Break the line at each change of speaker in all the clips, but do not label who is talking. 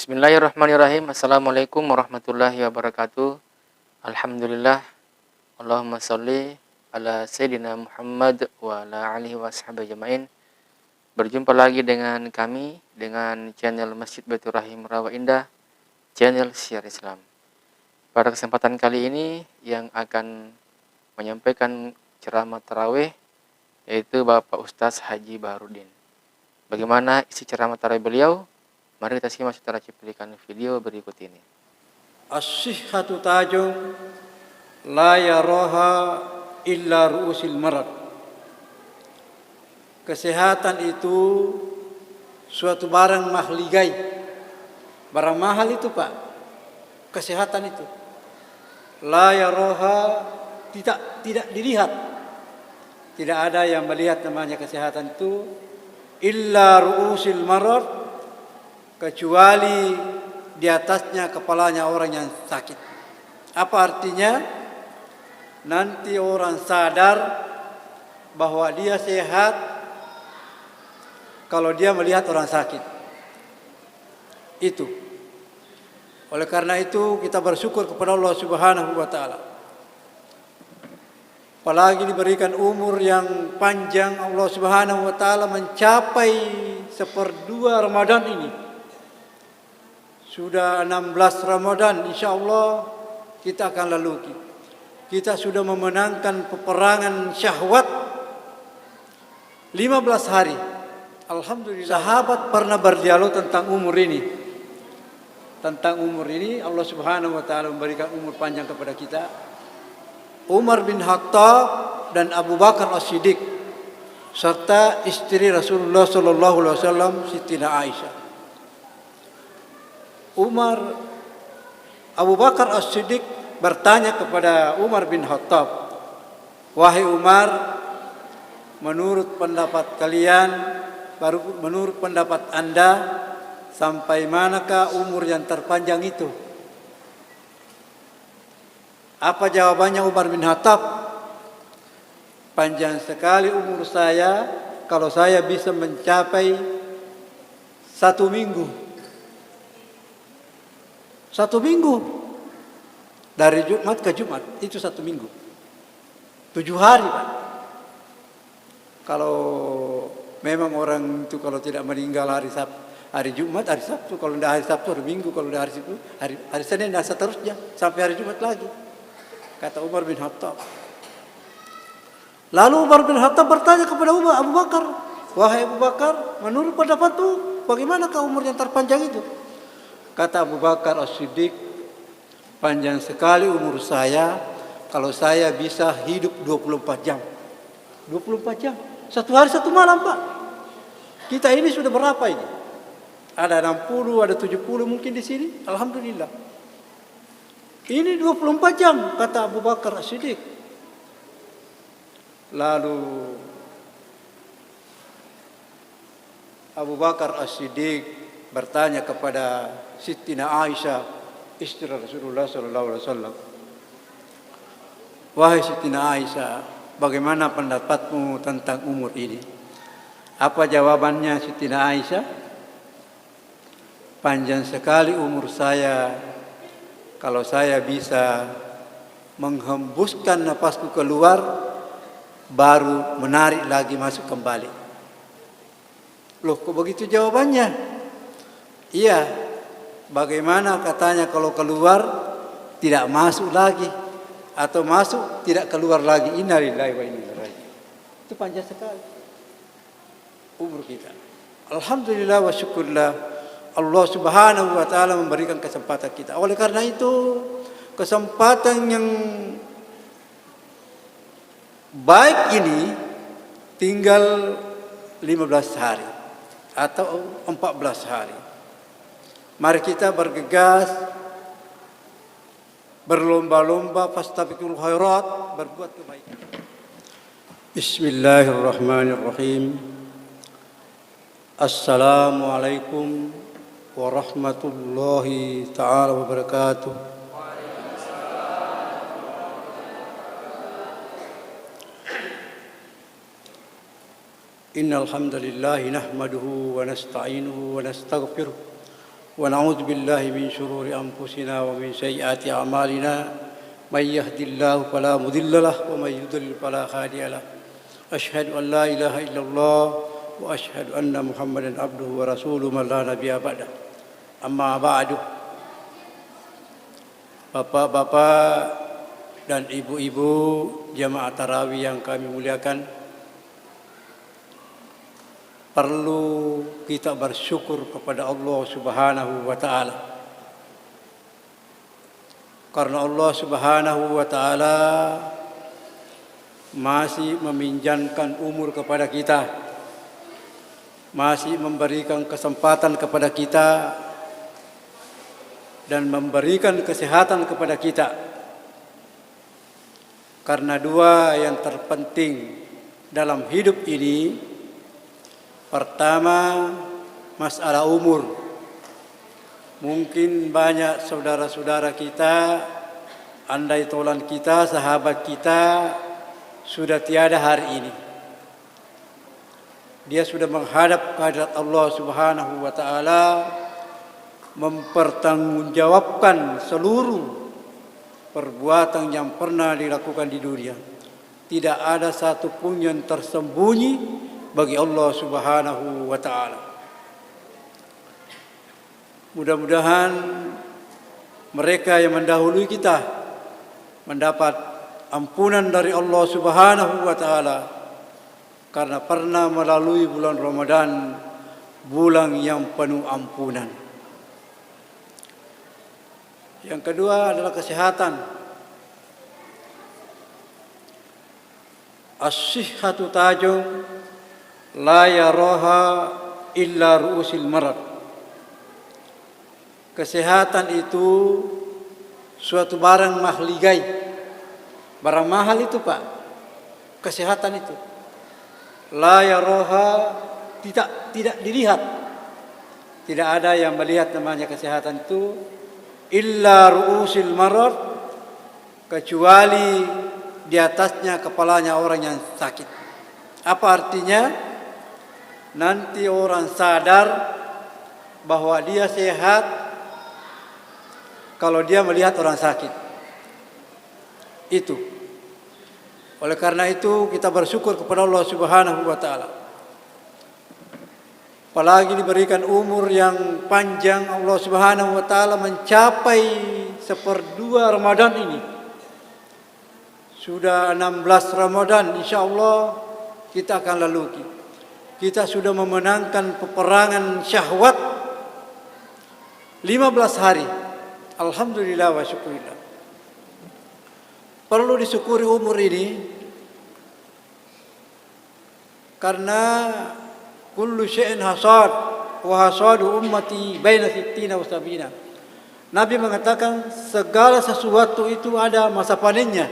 Bismillahirrahmanirrahim. Assalamualaikum warahmatullahi wabarakatuh. Alhamdulillah. Allahumma sholli ala Sayyidina Muhammad wa ala alihi wa sahbihi ajma'in. Berjumpa lagi dengan kami, dengan channel Masjid Baitur Rahim Rawa Indah, channel Syiar Islam. Pada kesempatan kali ini yang akan menyampaikan ceramah tarawih yaitu Bapak Ustaz Haji Baharudin. Bagaimana isi ceramah tarawih beliau? Mari kita simak secara cuplikan video berikut ini.
As-sihhatu tajun la yaraha illa ru'usil marad. Kesehatan itu suatu barang mahligai. Barang mahal itu, Pak. Kesehatan itu. La yaraha, tidak dilihat. Tidak ada yang melihat namanya kesehatan itu illa ru'usil marad, kecuali di atasnya kepalanya orang yang sakit. Apa artinya? Nanti orang sadar bahwa dia sehat kalau dia melihat orang sakit. Itu. Oleh karena itu kita bersyukur kepada Allah Subhanahu wa taala. Apalagi diberikan umur yang panjang, Allah Subhanahu wa taala mencapai 1/2 Ramadan ini. Sudah 16 Ramadan, insya Allah kita akan lalui. Kita sudah memenangkan peperangan syahwat 15 hari. Alhamdulillah. Sahabat pernah berdialog tentang umur ini. Tentang umur ini Allah Subhanahu wa taala memberikan umur panjang kepada kita. Umar bin Khattab dan Abu Bakar As-Siddiq serta istri Rasulullah sallallahu alaihi wasallam Siti Aisyah. Abu Bakar As-Siddiq bertanya kepada Umar bin Khattab, "Wahai Umar, menurut pendapat kalian, menurut pendapat Anda, sampai manakah umur yang terpanjang itu?" Apa jawabannya Umar bin Khattab? "Panjang sekali umur saya kalau saya bisa mencapai 1 minggu. 1 minggu. Dari Jumat ke Jumat. Itu 1 minggu. 7 hari, Pak. Kalau memang orang itu kalau tidak meninggal hari Jumat, hari Sabtu. Kalau tidak hari Sabtu, hari Minggu. Kalau tidak hari Sabtu, hari Senin dan seterusnya. Sampai hari Jumat lagi. Kata Umar bin Khattab. Lalu Umar bin Khattab bertanya kepada Abu Bakar. "Wahai Abu Bakar, menurut pendapatmu, bagaimanakah umur yang terpanjang itu?" Kata Abu Bakar As-Siddiq, "Panjang sekali umur saya kalau saya bisa hidup 24 jam. 24 jam. 1 hari 1 malam, Pak. Kita ini sudah berapa ini? Ada 60, ada 70 mungkin di sini. Alhamdulillah. Ini 24 jam," kata Abu Bakar As-Siddiq. Lalu Abu Bakar As-Siddiq bertanya kepada Siti Aisyah, istri Rasulullah sallallahu alaihi wasallam, "Wahai Siti Aisyah, bagaimana pendapatmu tentang umur ini?" Apa jawabannya Siti Aisyah? "Panjang sekali umur saya kalau saya bisa menghembuskan napasku keluar baru menarik lagi masuk kembali." Loh, kok begitu jawabannya? Iya, bagaimana katanya kalau keluar tidak masuk lagi atau masuk tidak keluar lagi. Innalillahi wa inna ilaihi raji'un. Itu panjang sekali umur kita. Alhamdulillah wa syukurlah Allah Subhanahu wa taala memberikan kesempatan kita. Oleh karena itu, kesempatan yang baik ini tinggal 15 hari atau 14 hari. Mari kita bergegas, berlomba-lomba, fastabiqul khairat, berbuat kebaikan. Bismillahirrahmanirrahim. Assalamualaikum warahmatullahi ta'ala wabarakatuh. Innal hamdalillah nahmaduhu wa nasta'inuhu wa nastaghfiruh ونعوذ بالله من شرور أنفسنا ومن سيئات أعمالنا من يهد الله فلا مضل له ومن يضلل فلا هادي له أشهد أن لا إله إلا الله وأشهد أن محمدا عبده ورسوله من لا نبي بعده أما بعد. Bapak-bapak dan ibu-ibu jamaah tarawih yang kami muliakan, perlu kita bersyukur kepada Allah Subhanahu wa taala. Karena Allah Subhanahu wa taala masih meminjamkan umur kepada kita, masih memberikan kesempatan kepada kita, dan memberikan kesehatan kepada kita. Karena dua yang terpenting dalam hidup ini, pertama masalah umur. Mungkin banyak saudara-saudara kita, andai tolan kita, sahabat kita sudah tiada hari ini. Dia sudah menghadap kehadirat Allah Subhanahu wa taala, mempertanggungjawabkan seluruh perbuatan yang pernah dilakukan di dunia. Tidak ada satupun yang tersembunyi bagi Allah Subhanahu wa taala. Mudah-mudahan mereka yang mendahului kita mendapat ampunan dari Allah Subhanahu wa taala karena pernah melalui bulan Ramadan, bulan yang penuh ampunan. Yang kedua adalah kesehatan. As-sihhatu tajun la yaraha illa ru'usil marad. Kesehatan itu suatu barang mahligai. Barang mahal itu, Pak. Kesehatan itu. La yaraha, tidak dilihat. Tidak ada yang melihat namanya kesehatan itu illa ru'usil marad, kecuali di atasnya kepalanya orang yang sakit. Apa artinya? Nanti orang sadar bahwa dia sehat kalau dia melihat orang sakit. Itu. Oleh karena itu kita bersyukur kepada Allah Subhanahu wa taala. Apalagi diberikan umur yang panjang, Allah Subhanahu wa taala mencapai 1/2 Ramadan ini. Sudah 16 Ramadan, insyaallah kita akan lalui. Kita sudah memenangkan peperangan syahwat 15 hari. Alhamdulillah wa syukurillah. Perlu disyukuri umur ini karena kullu syai'in hasad wa hasadu ummati baina 60 wa 70. Nabi mengatakan segala sesuatu itu ada masa panennya.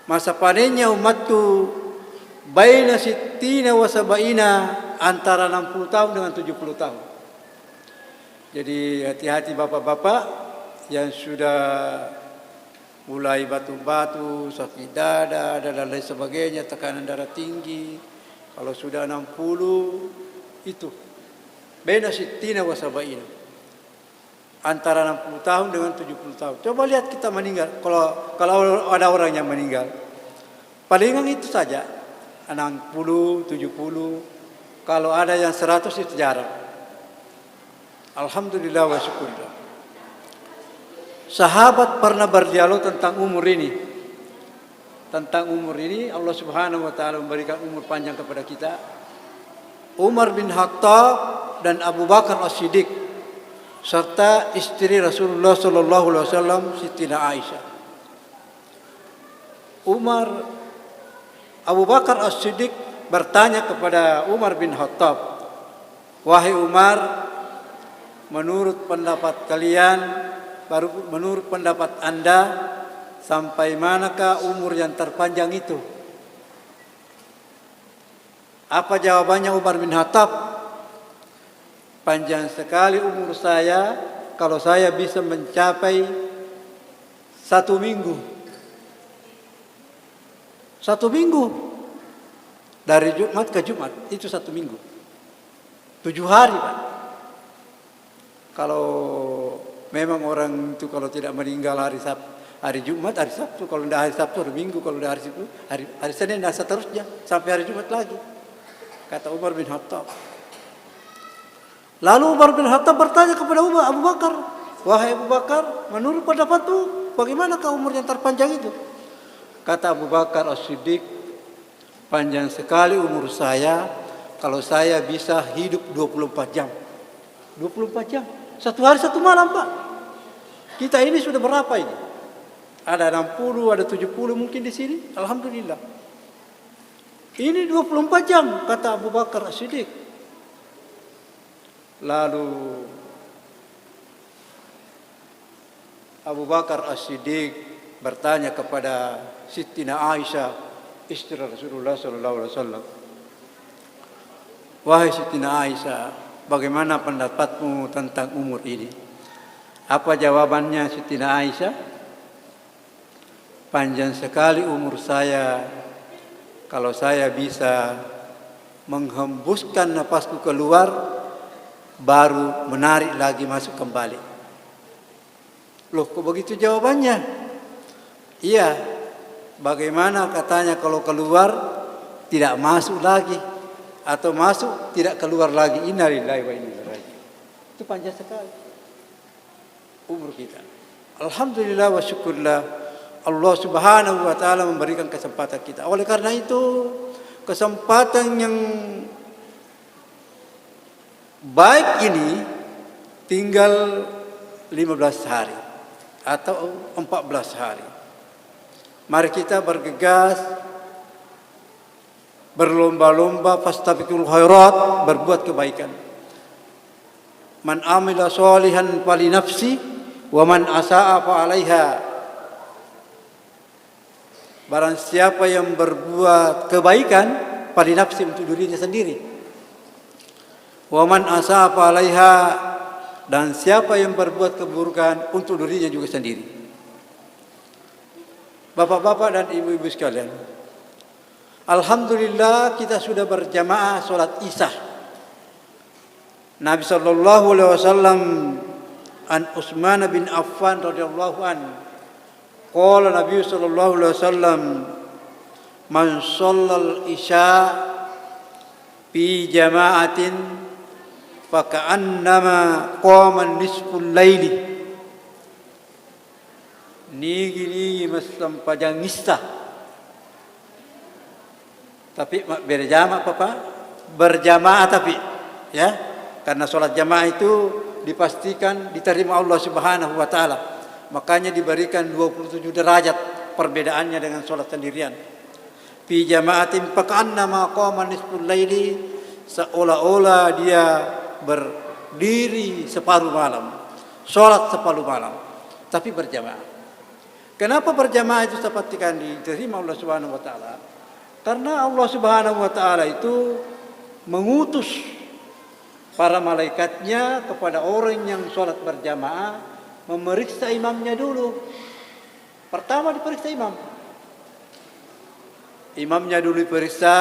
Masa panennya umatku baina 60 wa 70, antara 60 tahun dengan 70 tahun. Jadi hati-hati bapak-bapak yang sudah mulai batu-batu, sakit dada dan lain sebagainya, tekanan darah tinggi. Kalau sudah 60 itu beda 60 wa 70. Antara 60 tahun dengan 70 tahun. Coba lihat kita meninggal. Kalau ada orang yang meninggal, palingan itu saja 60, 70. Kalau ada yang 100 itu jarang. Alhamdulillah wa syukurillah. Sahabat pernah berdialog tentang umur ini. Tentang umur ini Allah Subhanahu wa taala memberikan umur panjang kepada kita. Umar bin Khattab dan Abu Bakar As-Siddiq serta istri Rasulullah sallallahu alaihi wasallam Siti Aisyah. Abu Bakar As-Siddiq bertanya kepada Umar bin Khattab, "Wahai Umar, menurut pendapat kalian, menurut pendapat Anda, sampai manakah umur yang terpanjang itu?" Apa jawabannya Umar bin Khattab? "Panjang sekali umur saya kalau saya bisa mencapai 1 minggu." 1 minggu. Dari Jumat ke Jumat itu 1 minggu. 7 hari, Pak. Kalau memang orang itu kalau tidak meninggal hari Jumat, hari Sabtu, kalau tidak hari Sabtu, hari Minggu, kalau tidak hari Sabtu, hari Senin dan seterusnya sampai hari Jumat lagi. Kata Umar bin Khattab. Lalu Umar bin Khattab bertanya kepada Abu Bakar, wahai Abu Bakar, menurut pendapatmu bagaimanakah umur yang terpanjang itu? Kata Abu Bakar As-Siddiq, panjang sekali umur saya kalau saya bisa hidup 24 jam. 24 jam. Satu hari satu malam, Pak. Kita ini sudah berapa ini? Ada 60, ada 70 mungkin di sini. Alhamdulillah. Ini 24 jam, kata Abu Bakar As-Siddiq. Lalu Abu Bakar As-Siddiq bertanya kepada Sittina Aisyah, istri Rasulullah SAW. Wahai Sittina Aisyah, bagaimana pendapatmu tentang umur ini? Apa jawabannya Sittina Aisyah? Panjang sekali umur saya kalau saya bisa menghembuskan napasku keluar, baru menarik lagi masuk kembali. Loh, kok begitu jawabannya? Iya, bagaimana katanya kalau keluar tidak masuk lagi, atau masuk tidak keluar lagi. Innalillahi wa inna ilaihi raji'un. Itu panjang sekali umur kita. Alhamdulillah wa syukurlah, Allah Subhanahu wa taala memberikan kesempatan kita. Oleh karena itu, kesempatan yang baik ini tinggal 15 hari atau 14 hari. Mari kita bergegas, berlomba-lomba, fastabiqul khairat, berbuat kebaikan. Man amila sholihan fali nafsi wa man asaa fa 'alaiha. Barang siapa yang berbuat kebaikan, fali nafsi, untuk dirinya sendiri. Wa man asaa fa 'alaiha, dan siapa yang berbuat keburukan, untuk dirinya juga sendiri. Bapak-bapak dan ibu-ibu sekalian, alhamdulillah kita sudah berjamaah sholat Isya. Nabi sallallahu alaihi wasallam an Utsman bin Affan radhiyallahu an, qala Nabi sallallahu alaihi wasallam, man shallal isya fi jama'atin fa ka'annama qama nisful laili. Nigi masam pajang nista. Tapi berjamaah apa? Berjamaah tapi, ya, karena sholat jamaah itu dipastikan diterima Allah Subhanahu wa taala. Makanya diberikan 27 derajat perbedaannya dengan sholat sendirian. Fi jama'atin faqannama qama nisful laili, seolah-olah dia berdiri separuh malam, sholat separuh malam, tapi berjamaah. Kenapa berjamaah itu sepertikan diterima Allah Subhanahu wa taala? Karena Allah Subhanahu wa taala itu mengutus para malaikatnya kepada orang yang sholat berjamaah, memeriksa imamnya dulu. Pertama diperiksa imam. Imamnya dulu diperiksa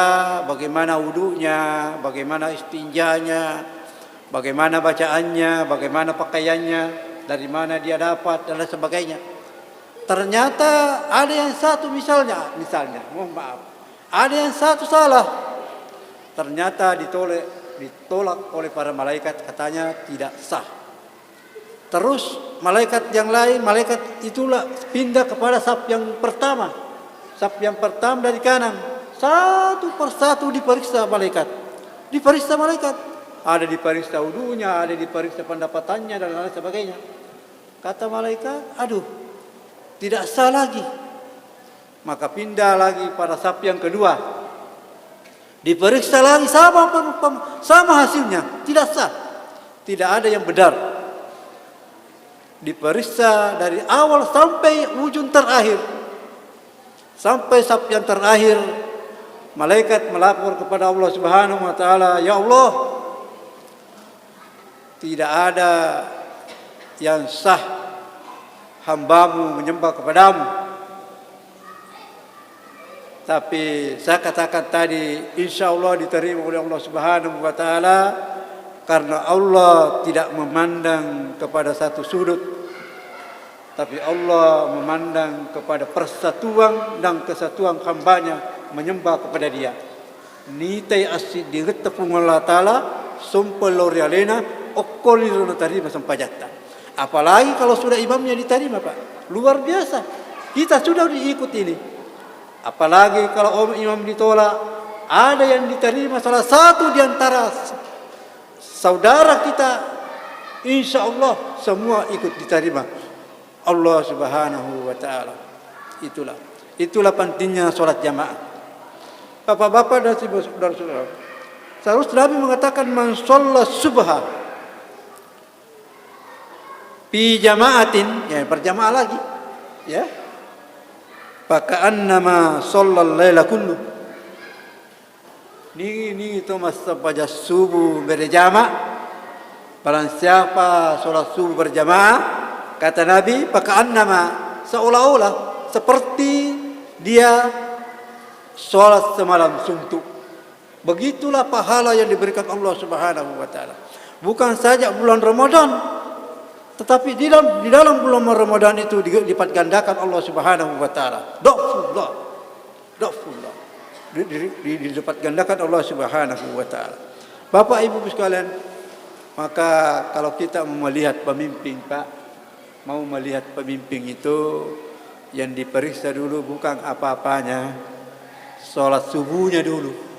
bagaimana wudunya, bagaimana istinjanya, bagaimana bacaannya, bagaimana pakaiannya, dari mana dia dapat, dan lain sebagainya. Ternyata ada yang satu misalnya, mohon maaf, ada yang satu salah. Ternyata ditolak oleh para malaikat, katanya tidak sah. Terus malaikat yang lain, malaikat itulah pindah kepada saf yang pertama. Saf yang pertama dari kanan. Satu persatu diperiksa malaikat. Ada diperiksa wudunya, ada diperiksa pendapatannya, dan lain sebagainya. Kata malaikat, aduh, tidak sah lagi. Maka pindah lagi pada saf yang kedua. Diperiksa lagi sama hasilnya, tidak sah. Tidak ada yang benar. Diperiksa dari awal sampai ujung terakhir. Sampai saf yang terakhir, malaikat melapor kepada Allah Subhanahu wa taala, ya Allah, tidak ada yang sah hambamu menyembah kepadamu. Tapi saya katakan tadi, insya Allah diterima oleh Allah Subhanahu wa taala Karena Allah tidak memandang kepada satu sudut, tapi Allah memandang kepada persatuan dan kesatuan hambanya menyembah kepada Dia. Nitai asid diretapung Allah Ta'ala sumpah lorialena okkoliruna tarima sampajatta. Apalagi kalau sudah imamnya diterima, Pak. Luar biasa. Kita sudah diikut ini. Apalagi kalau imam ditolak, ada yang diterima salah satu di antara saudara kita, insya Allah semua ikut diterima Allah Subhanahu wa Ta'ala. Itulah pentingnya sholat jamaah. Bapak-bapak dan saudara-saudara, seharusnya Nabi mengatakan man sholat subha fi jama'atin, ya berjamaah lagi, ya, faka'annama shollal laila kullu. Ni itu masa pada subuh berjamaah. Barang siapa sholat subuh berjamaah, kata Nabi, faka'annama, seolah-olah seperti dia sholat semalam suntuk. Begitulah pahala yang diberikan Allah Subhanahu wa Ta'ala. Bukan saja bulan Ramadan, tetapi di dalam bulan Ramadan itu dilipat gandakan Allah Subhanahu wa Ta'ala. Dhafullah. Dilipat gandakan Allah Subhanahu wa Ta'ala. Bapak Ibu sekalian, maka kalau kita mau melihat pemimpin, Pak, mau melihat pemimpin itu yang diperiksa dulu bukan apa-apanya, sholat subuhnya dulu.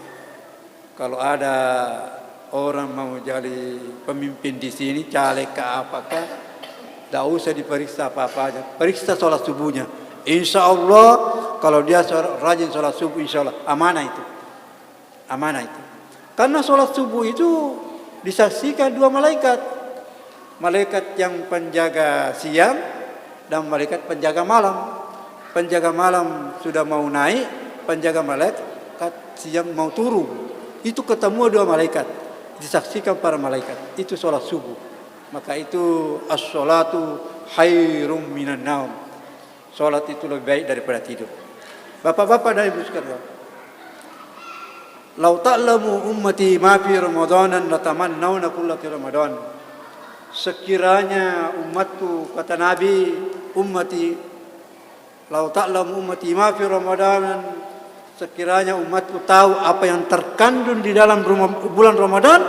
Kalau ada orang mau jadi pemimpin di sini, caleg ke apakah, tidak usah diperiksa apa-apanya, periksa sholat subuhnya. Insya Allah kalau dia rajin sholat subuh, insya Allah amanah itu. Karena sholat subuh itu disaksikan dua malaikat, malaikat yang penjaga siang dan malaikat penjaga malam. Penjaga malam sudah mau naik, penjaga malaikat siang mau turun. Itu ketemu dua malaikat, disaksikan para malaikat. Itu sholat subuh. Maka itu as-sholatu khairum minan naum. Sholat itu lebih baik daripada tidur. Bapak-bapak dan ibu sekalian, lau ta'lamu ummati ma fi ramadanan latamannawna kullati ramadan. Sekiranya umatku, kata Nabi, ummati, lau ta'lamu ummati ma fi ramadanan, sekiranya umatku tahu apa yang terkandung di dalam bulan Ramadan,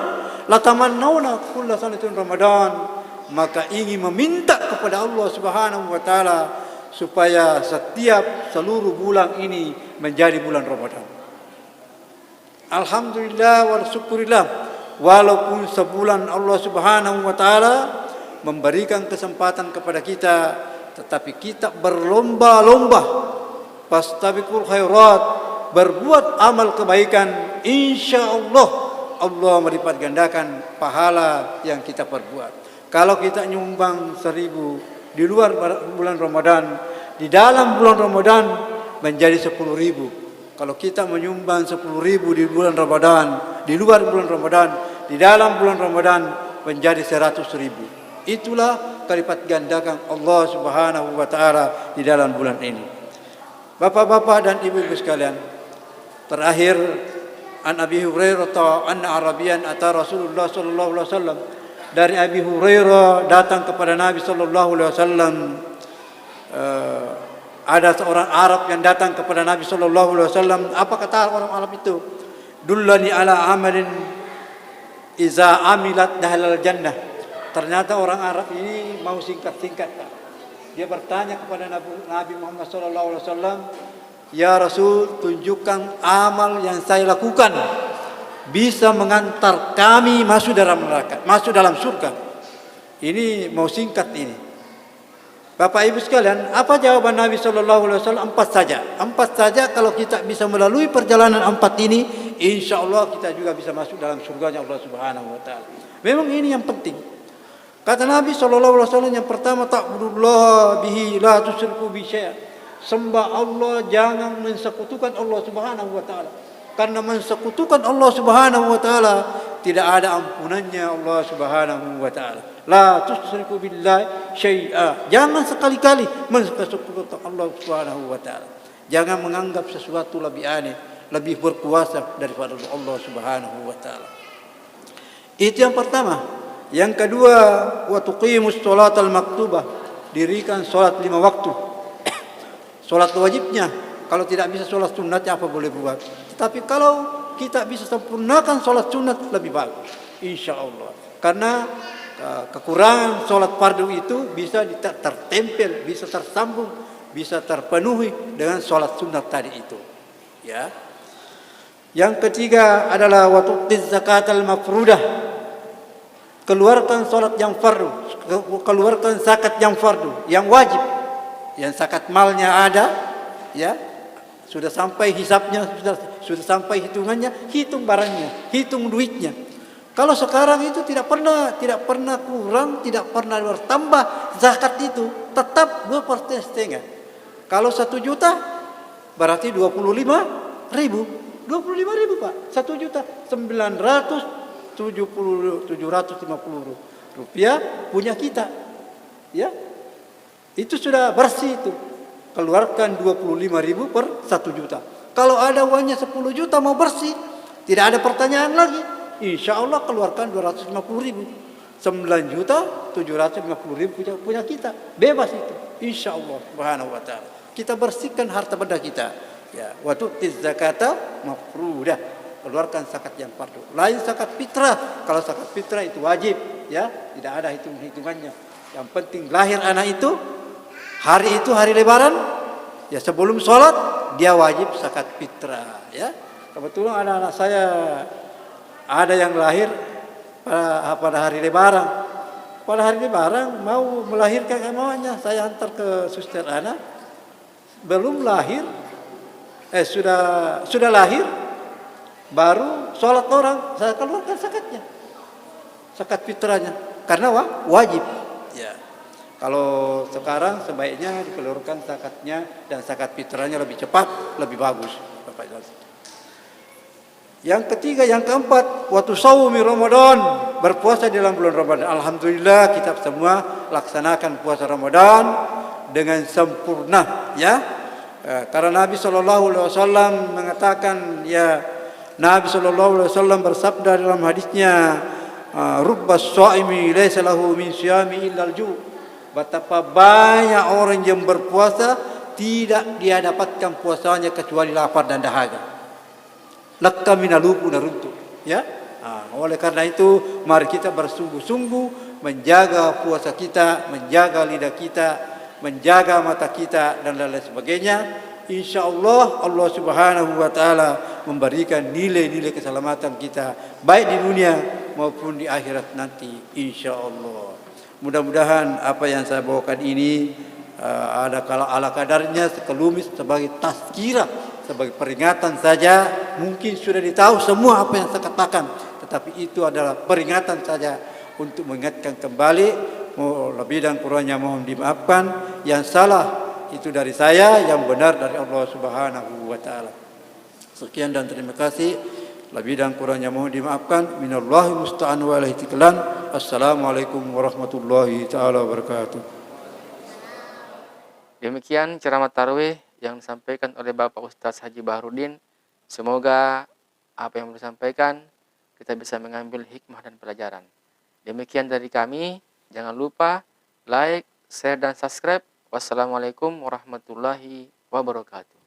latamannawna kullati ramadan, maka ingin meminta kepada Allah Subhanahu wa Ta'ala supaya seluruh bulan ini menjadi bulan Ramadan. Alhamdulillah wal syukurillah, walaupun sebulan Allah Subhanahu wa Ta'ala memberikan kesempatan kepada kita, tetapi kita berlomba-lomba, fastabiqul khairat, berbuat amal kebaikan, insya Allah Allah melipat gandakan pahala yang kita perbuat. Kalau kita nyumbang 1.000 di luar bulan Ramadan, di dalam bulan Ramadan menjadi 10.000. Kalau kita menyumbang 10.000 di bulan Ramadan, di luar bulan Ramadan, di dalam bulan Ramadan menjadi 100.000. Itulah kelipat gandakan Allah Subhanahu wa Ta'ala di dalam bulan ini. Bapak-bapak dan ibu-ibu sekalian, terakhir an Abi Hurairah anna Arabian ata Rasulullah sallallahu alaihi wasallam. Dari Abi Hurairah datang kepada Nabi sallallahu alaihi wasallam, ada seorang Arab yang datang kepada Nabi sallallahu alaihi wasallam. Apa kata orang Arab itu? Dullani ala amalin iza amilat dahlal jannah. Ternyata orang Arab ini mau singkat-singkat. Dia bertanya kepada Nabi Muhammad sallallahu alaihi wasallam, "Ya Rasul, tunjukkan amal yang saya lakukan bisa mengantar kami masuk dalam neraka, masuk dalam surga." Ini mau singkat ini. Bapak Ibu sekalian, apa jawaban Nabi sallallahu alaihi wasallam? 4 saja. 4 saja, kalau kita bisa melalui perjalanan 4 ini, insya Allah kita juga bisa masuk dalam surganya Allah Subhanahu wa Ta'ala. Memang ini yang penting. Kata Nabi sallallahu alaihi wasallam, yang pertama, ta'budullah bihi la tusyriku bi syai'an. Sembah Allah, jangan mensekutukan Allah Subhanahu wa Ta'ala. Karena mensekutukan Allah Subhanahu wa Ta'ala tidak ada ampunannya Allah Subhanahu wa Ta'ala. La tusyriku billahi syai'a. Jangan sekali-kali mensekutukan Allah Subhanahu wa Ta'ala. Jangan menganggap sesuatu lebih aneh, lebih berkuasa daripada Allah Subhanahu wa Ta'ala. Itu yang pertama. Yang kedua, wa tuqimus sholatal maktubah, dirikan sholat 5 waktu. Sholat wajibnya, kalau tidak bisa sholat sunatnya apa boleh buat. Tetapi kalau kita bisa sempurnakan sholat sunat lebih bagus, insya Allah. Karena kekurangan sholat fardu itu bisa tertempel, bisa tersambung, bisa terpenuhi dengan sholat sunat tadi itu. Ya. Yang ketiga adalah wa tu'tiz zakatal mafrudah, keluarkan sholat yang fardu, keluarkan zakat yang fardu, yang wajib, yang zakat malnya ada, ya, sudah sampai hisapnya, sudah sampai hitungannya, hitung barangnya, hitung duitnya. Kalau sekarang itu tidak pernah kurang, tidak pernah bertambah zakat itu, tetap 2,5%. Kalau 1 juta berarti 25.000. 25.000 Pak, 1 juta 750 rupiah punya kita, ya. Itu sudah bersih itu. Keluarkan 25.000 per 1 juta. Kalau ada uangnya 10 juta mau bersih, tidak ada pertanyaan lagi. Insya Allah keluarkan 250.000. 9.750.000 punya kita. Bebas itu. Insya Allah subhanahu wa ta'ala. Kita bersihkan harta benda kita. Ya, wa tu'tiz zakata mafrudah, keluarkan zakat yang fardu. Lain zakat fitrah. Kalau zakat fitrah itu wajib, ya, tidak ada hitungannya. Yang penting lahir anak itu hari lebaran, ya, sebelum sholat dia wajib zakat fitrah, ya. Kebetulan anak-anak saya ada yang lahir pada hari lebaran. Pada hari lebaran mau melahirkan namanya, saya antar ke suster anak, belum lahir, sudah lahir, baru sholat orang, saya keluarkan zakatnya, zakat fitrahnya, karena wajib. Ya. Kalau sekarang sebaiknya dikeluarkan zakatnya dan zakat fitrahnya lebih cepat, lebih bagus, Bapak Ibu. Yang ketiga, yang keempat, waktu saumi Ramadan, berpuasa di dalam bulan Ramadan. Alhamdulillah kita semua laksanakan puasa Ramadan dengan sempurna, ya. Karena Nabi SAW mengatakan, ya, Nabi SAW bersabda dalam hadisnya, rubbas shaimi laysa lahu min syiyami illal ju'. Betapa banyak orang yang berpuasa tidak dia dapatkan puasanya kecuali lapar dan dahaga. Lakka minalupu naruntu, ya. Oleh karena itu mari kita bersungguh-sungguh menjaga puasa kita, menjaga lidah kita, menjaga mata kita dan lain sebagainya. Insya Allah Allah Subhanahu wa ta'ala memberikan nilai-nilai keselamatan kita baik di dunia maupun di akhirat nanti, insya Allah. Mudah-mudahan apa yang saya bawakan ini ada ala kadarnya, sekelumit sebagai tazkirah, sebagai peringatan saja. Mungkin sudah ditahu semua apa yang saya katakan, tetapi itu adalah peringatan saja untuk mengingatkan kembali. Lebih dan kurangnya mohon dimaafkan. Yang salah itu dari saya, yang benar dari Allah Subhanahu wa ta'ala. Sekian dan terima kasih. Lebih dan kurangnya mohon dimaafkan. Minallahi musta'an wa alaihi tiklan. Assalamualaikum warahmatullahi ta'ala wabarakatuh.
Demikian ceramah tarawih yang disampaikan oleh Bapak Ustadz Haji Bahrudin. Semoga apa yang disampaikan kita bisa mengambil hikmah dan pelajaran. Demikian dari kami. Jangan lupa like, share, dan subscribe. Wassalamualaikum warahmatullahi wabarakatuh.